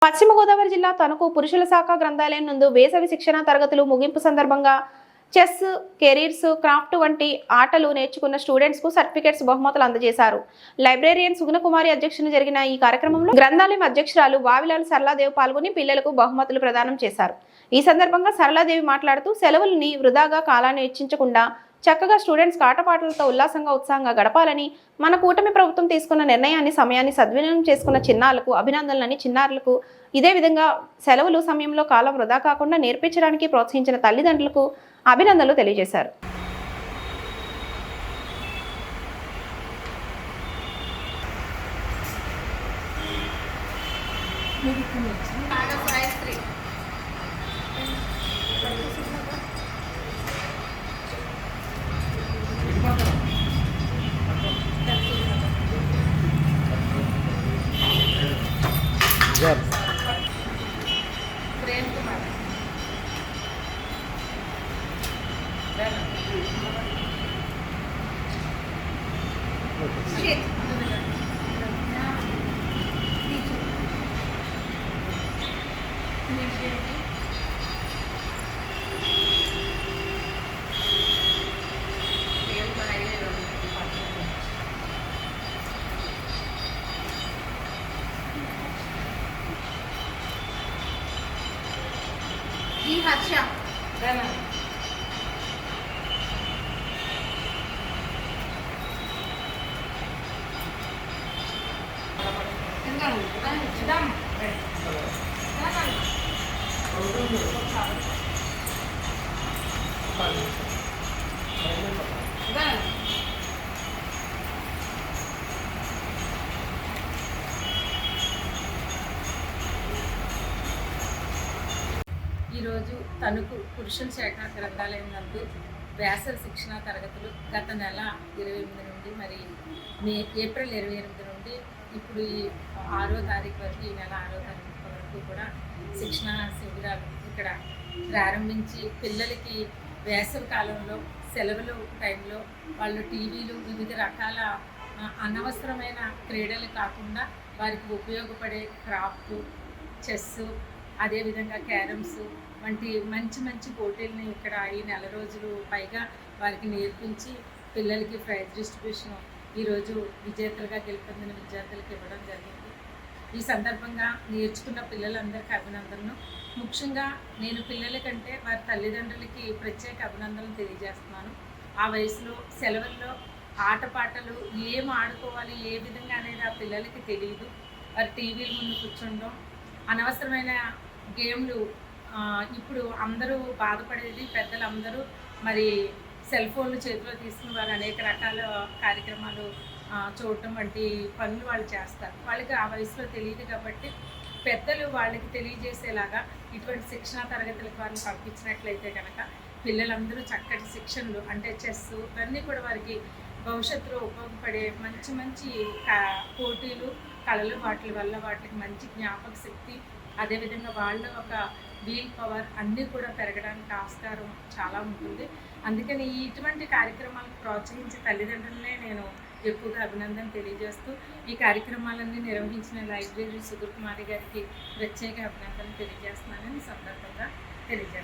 పశ్చిమ గోదావరి జిల్లా తణుకు పురుషుల శాఖ గ్రంథాలయం నందు వేసవి శిక్షణ తరగతులు ముగింపు సందర్భంగా చెస్, కెరీర్స్, క్రాఫ్ట్ వంటి ఆటలు నేర్చుకున్న స్టూడెంట్స్ కు సర్టిఫికెట్స్, బహుమతులు అందజేశారు. లైబ్రేరియన్ సుగుణకుమారి అధ్యక్షతన జరిగిన ఈ కార్యక్రమంలో గ్రంథాలయం అధ్యక్షురాలు వావిలాల సరళాదేవి పాల్గొని పిల్లలకు బహుమతులు ప్రదానం చేశారు. ఈ సందర్భంగా సరళాదేవి మాట్లాడుతూ సెలవుల్ని వృధాగా కాలాన్ని వెచ్చించకుండా చక్కగా స్టూడెంట్స్ ఆటపాటలతో ఉల్లాసంగా ఉత్సాహంగా గడపాలని, మన కూటమి ప్రభుత్వం తీసుకున్న నిర్ణయాన్ని సమయాన్ని సద్వినియోగం చేసుకున్న చిన్నారులకు అభినందనలని, చిన్నారులకు ఇదే విధంగా సెలవులు సమయంలో కాలం వృధా కాకుండా నేర్పించడానికి ప్రోత్సహించిన తల్లిదండ్రులకు అభినందనలు తెలియజేశారు. హర్ష ఈరోజు తణుకు పురుషుల శాఖ గ్రంథాలయం నందు వేసవి శిక్షణ తరగతులు గత నెల 28 నుండి మరి ఏప్రిల్ 28 నుండి ఇప్పుడు ఈ 6వ తారీఖు వరకు, ఈ నెల 6వ తారీఖు వరకు కూడా శిక్షణ శిబిరాలు ఇక్కడ ప్రారంభించి పిల్లలకి వేసవి కాలంలో సెలవులు టైంలో వాళ్ళు టీవీలు, వివిధ రకాల అనవసరమైన క్రీడలు కాకుండా వారికి ఉపయోగపడే క్రాఫ్ట్, చెస్సు, అదేవిధంగా క్యారమ్స్ వంటి మంచి మంచి పోటీలని ఇక్కడ ఈ నెల రోజులు పైగా వారికి నేర్పించి పిల్లలకి ప్రైజ్ డిస్ట్రిబ్యూషన్ ఈరోజు విజేతలుగా గెలుపొందిన విద్యార్థులకు ఇవ్వడం జరిగింది. ఈ సందర్భంగా నేర్చుకున్న పిల్లలందరికీ అభినందనలు. ముఖ్యంగా నేను పిల్లల కంటే వారి తల్లిదండ్రులకి ప్రత్యేక అభినందనలు తెలియజేస్తున్నాను. ఆ వయసులో సెలవుల్లో ఆటపాటలు ఏం ఆడుకోవాలి, ఏ విధంగా అనేది ఆ పిల్లలకి తెలియదు. వారి టీవీల ముందు కూర్చుండడం, అనవసరమైన గేమ్లు, ఇప్పుడు అందరూ బాధపడేది పెద్దలందరూ మరి సెల్ ఫోన్లు చేతిలో తీసుకుని వారు అనేక రకాల కార్యక్రమాలు చూడటం వంటి పనులు వాళ్ళు చేస్తారు. వాళ్ళకి ఆ వయసులో తెలియదు కాబట్టి పెద్దలు వాళ్ళకి తెలియజేసేలాగా ఇటువంటి శిక్షణా తరగతులకు వారిని పంపించినట్లయితే కనుక పిల్లలందరూ చక్కటి శిక్షణలు అంటే చెస్ ఇవన్నీ కూడా వారికి భవిష్యత్తులో ఉపయోగపడే మంచి మంచి పోటీలు, కళలు, వాటి వల్ల వాటికి మంచి జ్ఞాపక శక్తి, అదేవిధంగా వాళ్ళ ఒక వీల్ పవర్ అన్నీ కూడా పెరగడానికి ఆస్కారం చాలా ఉంటుంది. అందుకని ఇటువంటి కార్యక్రమాలకు ప్రోత్సహించే తల్లిదండ్రులనే నేను ఎక్కువగా అభినందన తెలియజేస్తూ ఈ కార్యక్రమాలన్నీ నిర్వహించిన లైబ్రరీ సుగుణకుమారి గారికి ప్రత్యేక అభినందన తెలియజేస్తున్నానని సందర్భంగా తెలియజేస్తున్నాను.